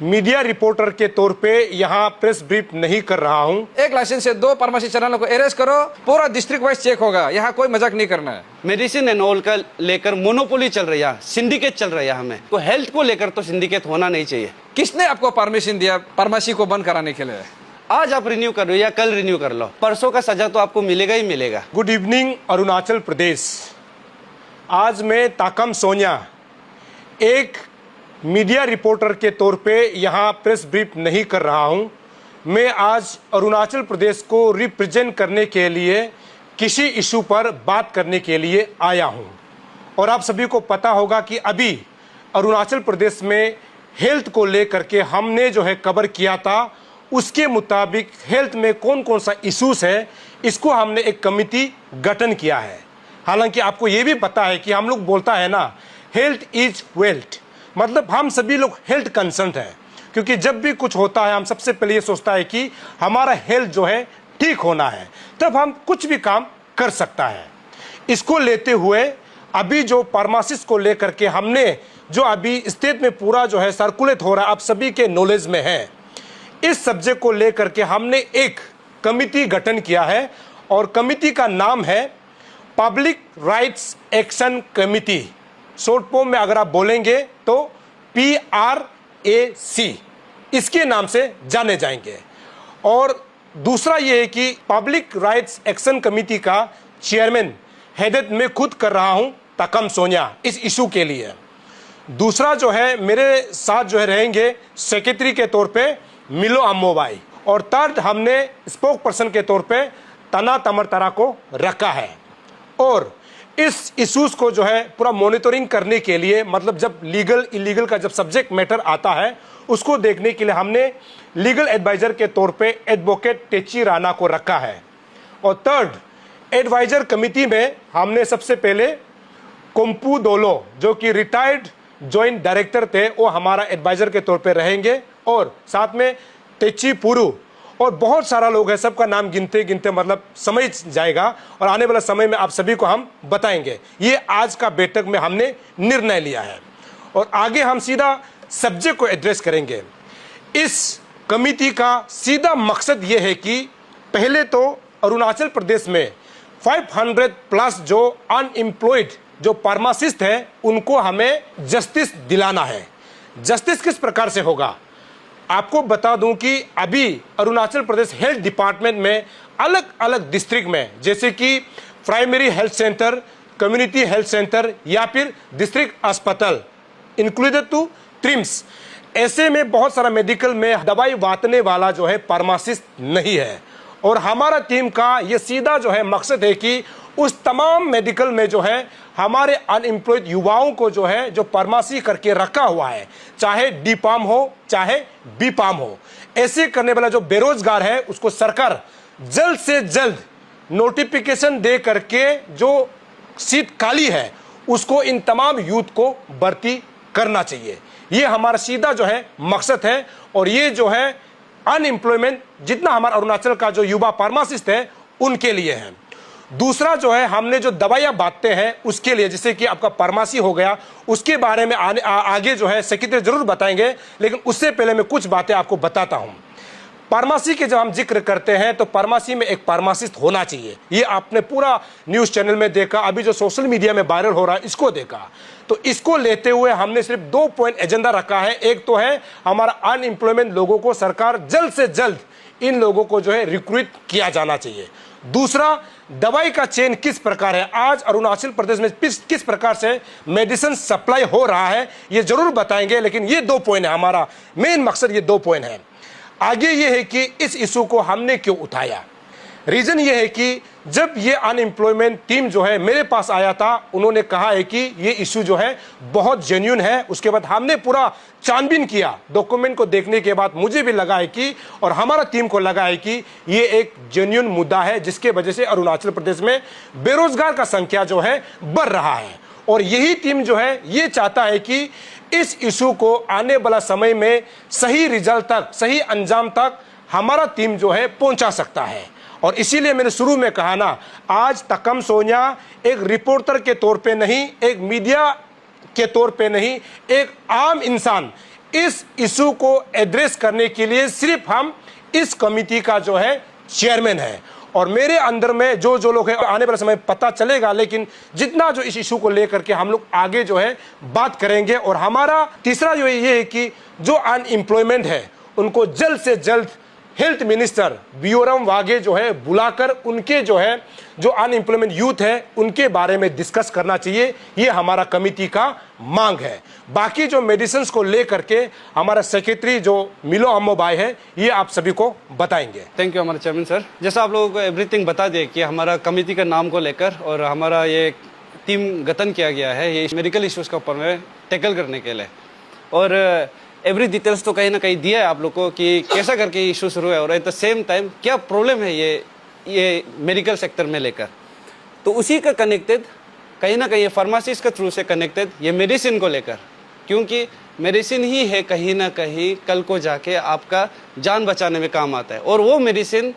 Media reporter के तौर पे यहाँ प्रेस ब्रीफ नहीं कर रहा हूँ। एक लाइसेंस से 2 फार्मेसी चैनलों को अरेस्ट करो, पूरा डिस्ट्रिक्ट वाइज चेक होगा। यहाँ कोई मजाक नहीं करना है। मेडिसिन एंड ऑल का लेकर मोनोपोली चल रही है, सिंडिकेट चल रहा है हमें, तो हेल्थ को लेकर तो सिंडिकेट होना नहीं चाहिए। किसने आपको परमिशन दिया फार्मेसी को बंद कराने के लिए? आज आप रिन्यू कर लो या कल रिन्यू कर लो, परसों का सजा तो आपको मिलेगा ही मिलेगा। Good evening Arunachal Pradesh. आज मैं ताकम सोनिया एक मीडिया रिपोर्टर के तौर पे यहाँ प्रेस ब्रीफ नहीं कर रहा हूँ। मैं आज अरुणाचल प्रदेश को रिप्रेजेंट करने के लिए किसी इशू पर बात करने के लिए आया हूँ। और आप सभी को पता होगा कि अभी अरुणाचल प्रदेश में हेल्थ को लेकर के हमने जो है कवर किया था, उसके मुताबिक हेल्थ में कौन कौन सा इश्यूज है, इसको हमने एक कमिटी गठन किया है। हालांकि आपको ये भी पता है कि हम लोग बोलता है ना, हेल्थ इज वेल्थ, मतलब हम सभी लोग हेल्थ कंसर्न हैं। क्योंकि जब भी कुछ होता है हम सबसे पहले ये सोचता है कि हमारा हेल्थ जो है ठीक होना है, तब हम कुछ भी काम कर सकता है। इसको लेते हुए अभी जो फार्मासिस्ट को लेकर के हमने जो अभी स्टेट में पूरा जो है सर्कुलेट हो रहा है, आप सभी के नॉलेज में है, इस सब्जेक्ट को लेकर के हमने एक कमिटी गठन किया है और कमिटी का नाम है public rights action committee. Short form में अगर आप बोलेंगे तो PRAC इसके नाम से जाने जाएंगे। और दूसरा ये है कि पब्लिक राइट्स एक्शन कमिटी का चेयरमैन हेडेड मैं खुद कर रहा हूं, ताकम सोनिया, इस इशू के लिए। दूसरा जो है मेरे साथ जो है रहेंगे सेक्रेटरी के तौर पे मिलो अम्मोबाई, और थर्ड हमने स्पोक पर्सन के तौर पे तना तमरतरा को रखा है। और इस इश्यूज को जो है पूरा मॉनिटरिंग करने के लिए, मतलब जब लीगल इलीगल का जब सब्जेक्ट मैटर आता है उसको देखने के लिए हमने लीगल एडवाइजर के तौर पे एडवोकेट टेची राणा को रखा है। और थर्ड एडवाइजर कमिटी में हमने सबसे पहले कोम्पू दोलो, जो कि रिटायर्ड जॉइंट डायरेक्टर थे, वो हमारा एडवाइजर के तौर पे रहेंगे। और साथ में तेची पुरु और बहुत सारा लोग हैं, सबका नाम गिनते गिनते मतलब समझ जाएगा और आने वाला समय में आप सभी को हम बताएंगे। ये आज का बैठक में हमने निर्णय लिया है और आगे हम सीधा सब्जेक्ट को एड्रेस करेंगे। इस कमिटी का सीधा मकसद ये है कि पहले तो अरुणाचल प्रदेश में 500 प्लस जो अनएम्प्लॉयड जो फार्मासिस्ट हैं उनको हमें जस्टिस दिलाना है। जस्टिस किस प्रकार से होगा आपको बता दूं कि अभी अरुणाचल प्रदेश हेल्थ डिपार्टमेंट में अलग अलग डिस्ट्रिक्ट में, जैसे कि primary health centre, community health centre या फिर डिस्ट्रिक्ट अस्पताल इंक्लूडेड टू ट्रिम्स, ऐसे में बहुत सारा मेडिकल में दवाई बांटने वाला जो है फार्मासिस्ट नहीं है। और हमारा टीम का ये सीधा जो है मकसद है कि उस तमाम मेडिकल में जो है हमारे अनएम्प्लॉयड युवाओं को जो है जो फार्मेसी करके रखा हुआ है, चाहे डी फार्म हो चाहे बी फार्म हो, ऐसे करने वाला जो बेरोजगार है उसको सरकार जल्द से जल्द नोटिफिकेशन दे करके जो सीट खाली है उसको इन तमाम यूथ को भर्ती करना चाहिए। ये हमारा सीधा जो है मकसद है। और ये जो है अनएम्प्लॉयमेंट जितना हमारा अरुणाचल का जो युवा फार्मासिस्ट है उनके लिए है। दूसरा जो है हमने जो दवाइयां बांटते हैं उसके लिए, जैसे कि आपका फार्मेसी हो गया, उसके बारे में आगे जो है सेक्रेटरी जरूर बताएंगे, लेकिन उससे पहले मैं कुछ बातें आपको बताता हूं। फार्मेसी के जब हम जिक्र करते हैं तो फार्मेसी में एक फार्मासिस्ट होना चाहिए। ये आपने पूरा न्यूज़ चैनल में देखा, अभी जो सोशल मीडिया में वायरल हो रहा है इसको देखा। तो इसको लेते हुए हमने सिर्फ 2 पॉइंट एजेंडा रखा है। एक तो है हमारा अनएम्प्लॉयमेंट लोगों को सरकार जल्द से जल्द इन लोगों को जो है रिक्रूट किया जाना चाहिए। दूसरा, दवाई का चेन किस प्रकार है, आज अरुणाचल प्रदेश में किस प्रकार से मेडिसिन सप्लाई हो रहा है ये जरूर बताएंगे। लेकिन ये 2 पॉइंट है, हमारा मेन मकसद ये 2 पॉइंट है। आगे ये है कि इस इशू को हमने क्यों उठाया। रीजन ये है कि जब ये अनएम्प्लॉयमेंट टीम जो है मेरे पास आया था, उन्होंने कहा है कि ये इशू जो है बहुत जेन्युइन है। उसके बाद हमने पूरा छानबीन किया, डॉक्यूमेंट को देखने के बाद मुझे भी लगा है कि, और हमारा टीम को लगा है कि ये एक जेन्युइन मुद्दा है जिसके वजह से अरुणाचल प्रदेश में बेरोजगार का संख्या जो है बढ़ रहा है। और यही टीम जो है ये चाहता है कि इस इशू को आने वाला समय में सही रिजल्ट तक, सही अंजाम तक हमारा टीम जो है पहुंचा सकता है। और इसीलिए मैंने शुरू में कहा ना, आज ताकम सोनिया एक रिपोर्टर के तौर पे नहीं, एक मीडिया के तौर पे नहीं, एक आम इंसान, इस इशू को एड्रेस करने के लिए सिर्फ हम इस कमिटी का जो है चेयरमैन है। और मेरे अंदर में जो लोग हैं, आने वाले समय पता चलेगा, लेकिन जितना जो इस इशू को लेकर के हम लोग आगे जो है बात करेंगे। और हमारा तीसरा जो ये है कि जो अनएम्प्लॉयमेंट है उनको जल्द से जल्द हेल्थ मिनिस्टर बियोरम वाघे जो है बुलाकर उनके जो है जो अनएम्प्लॉयमेंट यूथ है उनके बारे में डिस्कस करना चाहिए। ये हमारा कमिटी का मांग है। बाकी जो मेडिसिन को लेकर के हमारा सेक्रेटरी जो मिलो अम्मो भाई है ये आप सभी को बताएंगे। थैंक यू हमारे चेयरमैन सर। जैसा आप लोगों को एवरीथिंग बता दिए कि हमारा कमेटी का नाम को लेकर और हमारा ये टीम गठन किया गया है ये मेडिकल इश्यूज के ऊपर में टैकल करने के लिए। और एवरी डिटेल्स तो कहीं ना कहीं दिया है आप लोग को कि कैसा करके इशू शुरू है और एट द सेम टाइम क्या प्रॉब्लम है ये मेडिकल सेक्टर में लेकर। तो उसी का कनेक्टेड कहीं ना कहीं फार्मासिस्ट के थ्रू से कनेक्टेड ये मेडिसिन को लेकर, क्योंकि मेडिसिन ही है कहीं ना कहीं कल को जाके आपका जान बचाने में काम आता है। और वो मेडिसिन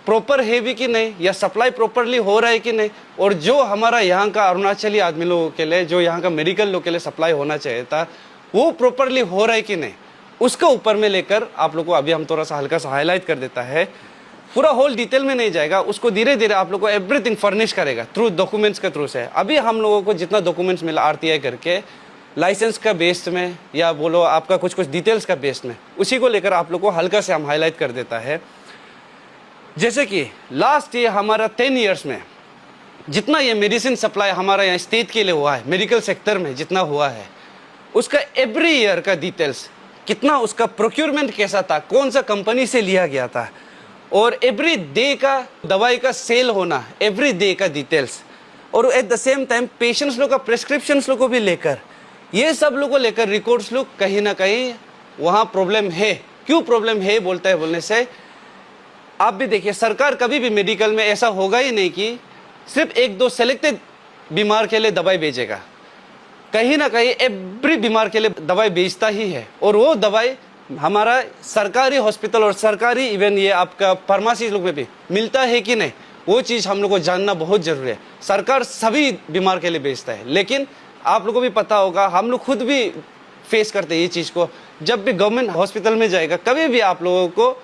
प्रॉपर है भी कि नहीं, या सप्लाई प्रॉपरली हो रहा है कि नहीं, और जो हमारा यहाँ का अरुणाचली आदमी लोगों के लिए जो यहाँ का मेडिकल लोग के लिए सप्लाई होना चाहिए था वो प्रॉपरली हो रहा है कि नहीं, उसका ऊपर में लेकर आप लोग को अभी हम थोड़ा सा हल्का सा हाईलाइट कर देता है। पूरा होल डिटेल में नहीं जाएगा, उसको धीरे धीरे आप लोग को एवरीथिंग फर्निश करेगा थ्रू डॉक्यूमेंट्स के थ्रू से। अभी हम लोगों को जितना डॉक्यूमेंट्स मिला आरटीआई करके लाइसेंस का बेस में या बोलो आपका कुछ डिटेल्स का बेस में, उसी को लेकर आप लोग को हल्का से हम हाईलाइट कर देता है। जैसे कि लास्ट ईयर हमारा 10 ईयर्स में जितना ये मेडिसिन सप्लाई हमारा यहाँ स्टेट के लिए हुआ है, मेडिकल सेक्टर में जितना हुआ है, उसका एवरी ईयर का डिटेल्स कितना, उसका प्रोक्योरमेंट कैसा था, कौन सा कंपनी से लिया गया था, और एवरी डे का दवाई का सेल होना, एवरी डे का डिटेल्स, और at the same time patients लोग का प्रेस्क्रिप्शंस लोग को भी लेकर, ये सब लोग को लेकर रिकॉर्ड्स लोग कहीं ना कहीं वहाँ प्रॉब्लम है। क्यों प्रॉब्लम है बोलने से आप भी देखिए, सरकार कभी भी मेडिकल में ऐसा होगा ही नहीं कि सिर्फ 1-2 सेलेक्टेड बीमार के लिए दवाई भेजेगा। कहीं ना कहीं एवरी बीमार के लिए दवाई बेचता ही है, और वो दवाई हमारा सरकारी हॉस्पिटल और सरकारी इवन ये आपका फार्मेसी लोग में भी मिलता है कि नहीं, वो चीज़ हम लोग को जानना बहुत जरूरी है। सरकार सभी बीमार के लिए बेचता है, लेकिन आप लोगों को भी पता होगा, हम लोग खुद भी फेस करते हैं ये चीज़ को। जब भी गवर्नमेंट हॉस्पिटल में जाएगा कभी भी आप लोगों को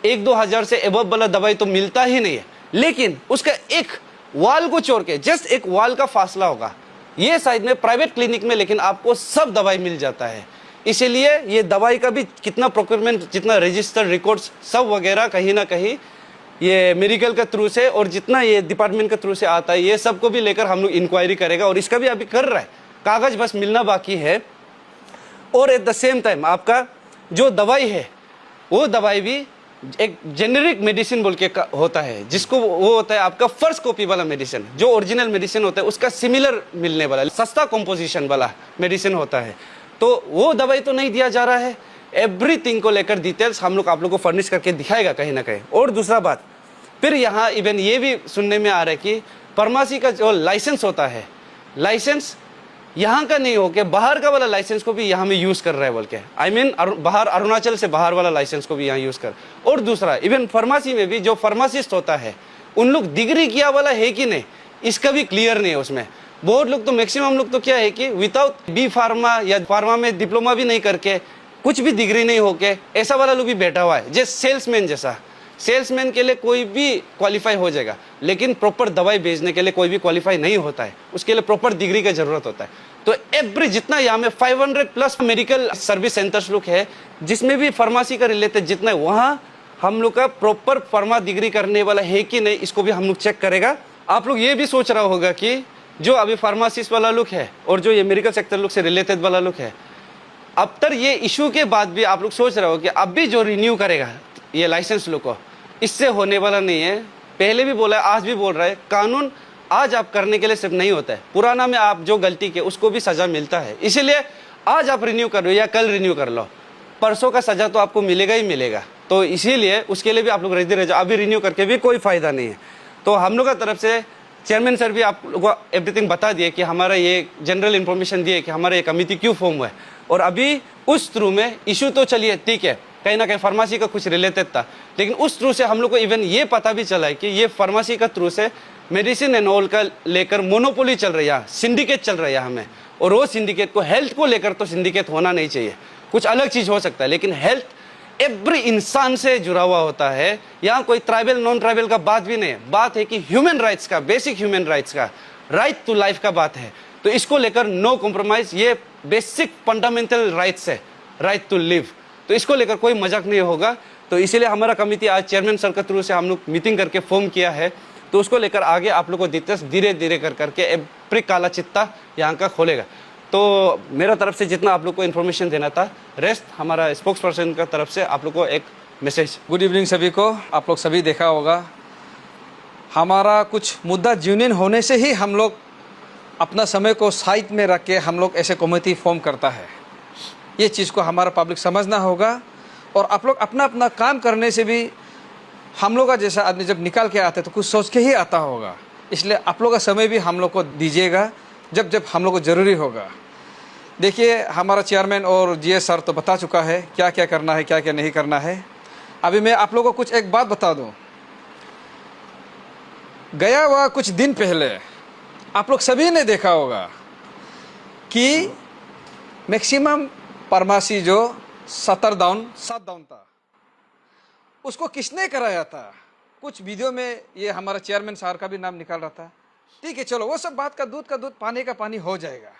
1-2 हज़ार से एबव वाला दवाई तो मिलता ही नहीं है, लेकिन उसका एक वाल को छोड़ के जस्ट एक वाल का फासला होगा ये साइड में प्राइवेट क्लिनिक में, लेकिन आपको सब दवाई मिल जाता है। इसीलिए ये दवाई का भी कितना प्रोक्योरमेंट, जितना रजिस्टर्ड रिकॉर्ड्स सब वगैरह कहीं ना कहीं ये मेडिकल के थ्रू से और जितना ये डिपार्टमेंट के थ्रू से आता है, ये सब को भी लेकर हम लोग इंक्वायरी करेगा, और इसका भी अभी कर रहा है, कागज बस मिलना बाकी है। और एट द सेम टाइम आपका जो दवाई है वो दवाई भी एक जेनेरिक मेडिसिन बोल के होता है, जिसको वो होता है आपका फर्स्ट कॉपी वाला मेडिसिन, जो ओरिजिनल मेडिसिन होता है उसका सिमिलर मिलने वाला सस्ता कॉम्पोजिशन वाला मेडिसिन होता है। तो वो दवाई तो नहीं दिया जा रहा है। एवरीथिंग को लेकर डिटेल्स हम लोग आप लोग को फर्निश करके दिखाएगा कहीं ना कहीं। और दूसरा बात, फिर यहाँ इवन ये भी सुनने में आ रहा है कि फार्मेसी का जो लाइसेंस होता है, लाइसेंस यहाँ का नहीं हो के बाहर का वाला लाइसेंस को भी यहाँ में यूज़ कर रहा है बोल के, आई मीन बाहर अरुणाचल से बाहर वाला लाइसेंस को भी यहाँ यूज़ कर। और दूसरा इवन फार्मेसी में भी जो फार्मासिस्ट होता है उन लोग डिग्री किया वाला है कि नहीं, इसका भी क्लियर नहीं है उसमें। बहुत लोग तो मैक्सिमम लोग तो क्या है कि विदाउट बी फार्मा या फार्मा में डिप्लोमा भी नहीं करके, कुछ भी डिग्री नहीं होके, ऐसा वाला लोग भी बैठा हुआ है। जैसे सेल्समैन जैसा, सेल्समैन के लिए कोई भी क्वालिफाई हो जाएगा, लेकिन प्रॉपर दवाई बेचने के लिए कोई भी क्वालिफाई नहीं होता है, उसके लिए प्रॉपर डिग्री की जरूरत होता है। तो एवरी जितना यहाँ में 500+ मेडिकल सर्विस सेंटर्स लोग है, जिसमें भी फार्मेसी का रिलेटेड जितना है, वहाँ हम लोग का प्रॉपर फार्मा डिग्री करने वाला है कि नहीं, इसको भी हम लोग चेक करेगा। आप लोग ये भी सोच रहा होगा कि जो अभी फार्मासिस्ट वाला लुक है और जो ये मेडिकल सेक्टर लुक से रिलेटेड वाला लुक है, अब तक ये इशू के बाद भी आप लोग सोच रहे हो कि अब भी जो रिन्यू करेगा ये लाइसेंस लुक को, इससे होने वाला नहीं है। पहले भी बोला है, आज भी बोल रहा है, कानून आज आप करने के लिए सिर्फ नहीं होता है, पुराना में आप जो गलती की उसको भी सजा मिलता है। इसीलिए आज आप रिन्यू कर लो या कल रिन्यू कर लो, परसों का सजा तो आपको मिलेगा ही मिलेगा। तो इसीलिए उसके लिए भी आप लोग रेडी रह जाओ, अभी रिन्यू करके भी कोई फायदा नहीं है। तो हम लोग का तरफ से चेयरमैन सर भी आप लोग को एवरीथिंग बता दिए कि हमारा ये जनरल इन्फॉर्मेशन दिए कि हमारा ये कमेटी क्यों फॉर्म हुआ है। और अभी उस थ्रू में इशू तो चलिए ठीक है, कहीं ना कहीं फार्मेसी का कुछ रिलेटेड था, लेकिन उस थ्रू से हम लोग को इवन ये पता भी चला है कि ये फार्मेसी का थ्रू से मेडिसिन एंड ऑल का लेकर मोनोपोली चल रही है, सिंडिकेट चल रहा है हमें। और वो सिंडिकेट को, हेल्थ को लेकर तो सिंडिकेट होना नहीं चाहिए। कुछ अलग चीज़ हो सकता है, लेकिन हेल्थ एवरी इंसान से जुड़ा हुआ होता है। यहाँ कोई ट्राइबल नॉन ट्राइबल का बात भी नहीं है, बात है कि ह्यूमन राइट्स का, बेसिक ह्यूमन राइट्स का, राइट टू लाइफ का बात है। तो इसको लेकर नो कॉम्प्रोमाइज, ये बेसिक फंडामेंटल राइट्स है, राइट टू लिव। तो इसको लेकर कोई मजाक नहीं होगा। तो इसीलिए हमारा कमेटी आज चेयरमैन सर के थ्रू से हम लोग मीटिंग करके फॉर्म किया है। तो उसको लेकर आगे आप लोग को डिटेल्स धीरे धीरे कर करके एवरी काला चित्ता यहाँ का खोलेगा। तो मेरा तरफ से जितना आप लोग को इन्फॉर्मेशन देना था, रेस्ट हमारा स्पोक्स पर्सन का तरफ से आप लोग को एक मैसेज। गुड इवनिंग सभी को। आप लोग सभी देखा होगा, हमारा कुछ मुद्दा जेन्युइन होने से ही हम लोग अपना समय को साइड में रख के हम लोग ऐसे कमेटी फॉर्म करता है। ये चीज़ को हमारा पब्लिक समझना होगा। और आप लोग अपना अपना काम करने से भी, हम लोग का जैसा आदमी जब निकाल के आते तो कुछ सोच के ही आता होगा, इसलिए आप लोग का समय भी हम लोग को दीजिएगा जब जब हम लोग को ज़रूरी होगा। देखिए, हमारा चेयरमैन और जीएस सर तो बता चुका है क्या क्या करना है, क्या क्या नहीं करना है। अभी मैं आप लोगों को कुछ एक बात बता दूं। गया हुआ कुछ दिन पहले आप लोग सभी ने देखा होगा कि मैक्सिमम फार्मेसी जो 7 डाउन था, उसको किसने कराया था? कुछ वीडियो में ये हमारा चेयरमैन साहब का भी नाम निकाल रहा था। ठीक है, चलो वो सब बात का दूध, पानी का पानी हो जाएगा।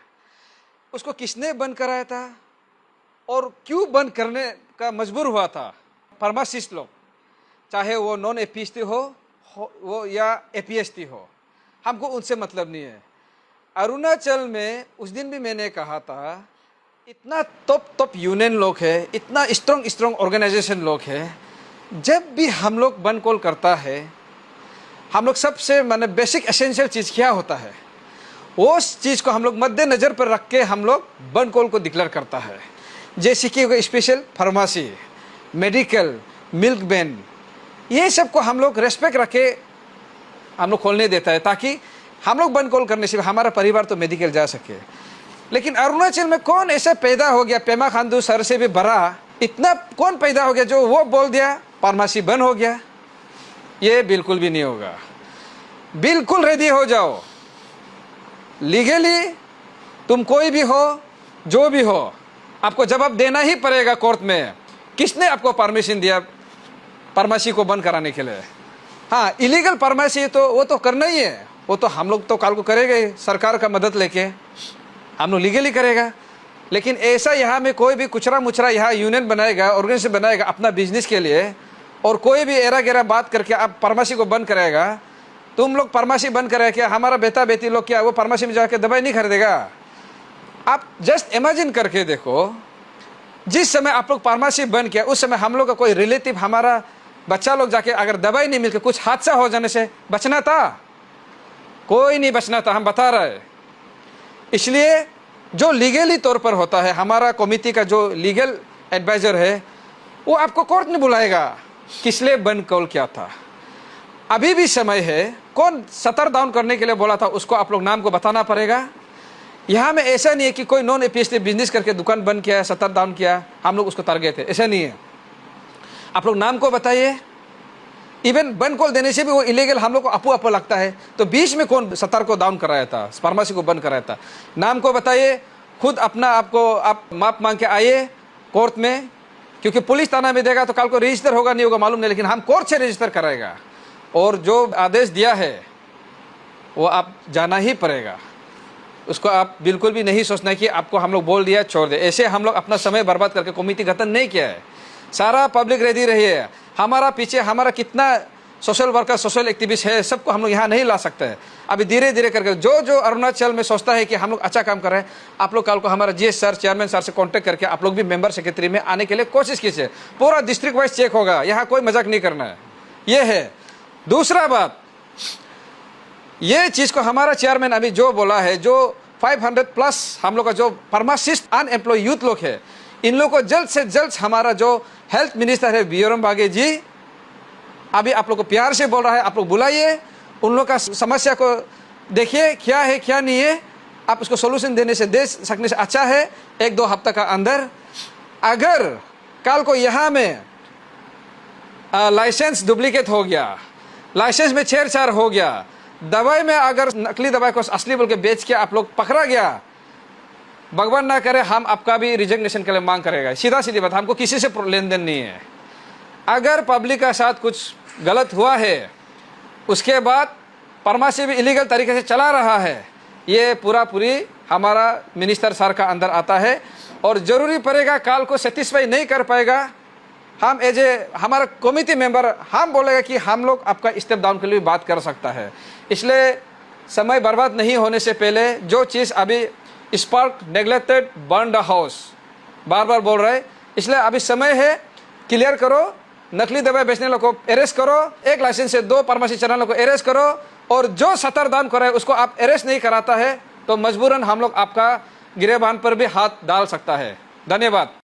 उसको किसने बंद कराया था और क्यों बंद करने का मजबूर हुआ था? फार्मासिस्ट लोग, चाहे वो नॉन एपीएसटी हो वो या एपीएसटी हो, हमको उनसे मतलब नहीं है। अरुणाचल में उस दिन भी मैंने कहा था, इतना टॉप यूनियन लोग है, इतना स्ट्रॉन्ग ऑर्गेनाइजेशन लोग है। जब भी हम लोग बंद कॉल करता है, हम लोग सबसे माने बेसिक एसेंशियल चीज़ क्या होता है, उस चीज़ को हम लोग मद्देनज़र पर रख के हम लोग बंद कॉल को डिक्लेयर करता है। जैसे कि special pharmacy, medical, milk bank, ये सब को हम लोग रेस्पेक्ट रख के हम लोग खोलने देता है, ताकि हम लोग बंद कॉल करने से हमारा परिवार तो मेडिकल जा सके। लेकिन अरुणाचल में कौन ऐसे पैदा हो गया, पेमा खांडू सर से भी बड़ा इतना कौन पैदा हो गया जो वो बोल दिया फार्मेसी बंद हो गया? ये बिल्कुल भी नहीं होगा। बिल्कुल रेडी हो जाओ, लीगली तुम कोई भी हो, जो भी हो, आपको जवाब देना ही पड़ेगा कोर्ट में। किसने आपको परमिशन दिया फार्मेसी को बंद कराने के लिए? हाँ, इलीगल फार्मेसी तो वो तो करना ही है, वो तो हम लोग तो कल को करेंगे, सरकार का मदद लेके हम लोग लीगली करेगा। लेकिन ऐसा यहाँ में कोई भी कुचरा मुचरा यहाँ यूनियन बनाएगा, ऑर्गेनाइजेशन बनाएगा अपना बिजनेस के लिए, और कोई भी एरा गेरा बात करके आप फार्मेसी को बंद कराएगा, तुम लोग फार्मेसी बंद कराए क्या? हमारा बेटा बेटी लोग क्या वो फार्मेसी में जाके दवाई नहीं खरीदेगा? आप जस्ट इमेजिन करके देखो, जिस समय आप लोग फार्मेसी बंद किया, उस समय हम लोग का कोई रिलेटिव, हमारा बच्चा लोग जाके अगर दवाई नहीं मिलकर कुछ हादसा हो जाने से बचना था? कोई नहीं बचना था, हम बता रहे। इसलिए जो लीगली तौर पर होता है, हमारा कमेटी का जो लीगल एडवाइजर है, वो आपको कोर्ट में बुलाएगा किस लिए बंद कॉल किया था। अभी भी समय है, कौन 7 डाउन करने के लिए बोला था उसको आप लोग नाम को बताना पड़ेगा। यहाँ में ऐसा नहीं है कि कोई नॉन एपीएसटी बिजनेस करके दुकान बंद किया है, 7 डाउन किया, हम लोग उसको टारगेट है, ऐसा नहीं है। आप लोग नाम को बताइए। इवन बंद कॉल देने से भी वो इलीगल हम लोग को अपो लगता है, तो बीच में कौन 70 को डाउन कराया था, फार्मेसी को बंद कराया था? नाम को बताइए, खुद अपना आपको आप माप मांग के आइए कोर्ट में, क्योंकि पुलिस थाना में देगा तो कल को रजिस्टर होगा नहीं होगा मालूम नहीं, लेकिन हम कोर्ट से रजिस्टर कराएगा। और जो आदेश दिया है वो आप जाना ही पड़ेगा, उसको आप बिल्कुल भी नहीं सोचना कि आपको हम लोग बोल दिया छोड़ दे। ऐसे हम लोग अपना समय बर्बाद करके कमेटी गठन नहीं किया है। सारा पब्लिक रेडी रही है, हमारा पीछे हमारा कितना सोशल वर्कर, सोशल एक्टिविस्ट है, सबको हम लोग यहाँ नहीं ला सकते हैं। अभी धीरे धीरे करके जो अरुणाचल में सोचता है कि हम लोग अच्छा काम कर रहे हैं, आप लोग कल को हमारा जीएस सर, चेयरमैन सर से कांटेक्ट करके आप लोग भी मेंबर सेक्रेटरी में आने के लिए कोशिश कीजिए। पूरा डिस्ट्रिक्ट वाइज चेक होगा, यहाँ कोई मजाक नहीं करना है। ये है। दूसरा बात, ये चीज़ को हमारा चेयरमैन अभी जो बोला है, जो 500+ हम लोग का जो फार्मासिस्ट अनएम्प्लॉय यूथ लोग है, इन लोग को जल्द से जल्द हमारा जो हेल्थ मिनिस्टर है बीरम बागे जी, अभी आप लोग को प्यार से बोल रहा है, आप लोग बुलाइए, उन लोग का समस्या को देखिए क्या है क्या नहीं है, आप उसको सोल्यूशन देने से दे सकने से अच्छा है 1-2 हफ्ता का अंदर। अगर कल को यहाँ में लाइसेंस डुप्लीकेट हो गया, लाइसेंस में छेड़छाड़ हो गया, दवाई में अगर नकली दवाई को असली बोल के बेच के आप लोग पकड़ा गया, भगवान ना करे हम आपका भी रिजिग्नेशन के लिए मांग करेगा। सीधा सीधी बात, हमको किसी से लेन देन नहीं है। अगर पब्लिक का साथ कुछ गलत हुआ है, उसके बाद फार्मेसी भी इलीगल तरीके से चला रहा है, ये पूरी हमारा मिनिस्टर सर का अंदर आता है। और ज़रूरी पड़ेगा काल को सेटिस्फाई नहीं कर पाएगा, हम एज ए हमारा कमिटी मेंबर हम बोलेगा कि हम लोग आपका स्टेप डाउन के लिए बात कर सकता है। इसलिए समय बर्बाद नहीं होने से पहले जो चीज़ अभी spark neglected burn the house बार बार बोल रहे, इसलिए अभी समय है क्लियर करो, नकली दवाई बेचने वालों को अरेस्ट करो, 1 लाइसेंस से 2 फार्मेसी चलाने वालों को अरेस्ट करो, और जो सतरदान करे उसको आप अरेस्ट नहीं कराता है तो मजबूरन हम लोग आपका गिरेबान पर भी हाथ डाल सकता है। धन्यवाद।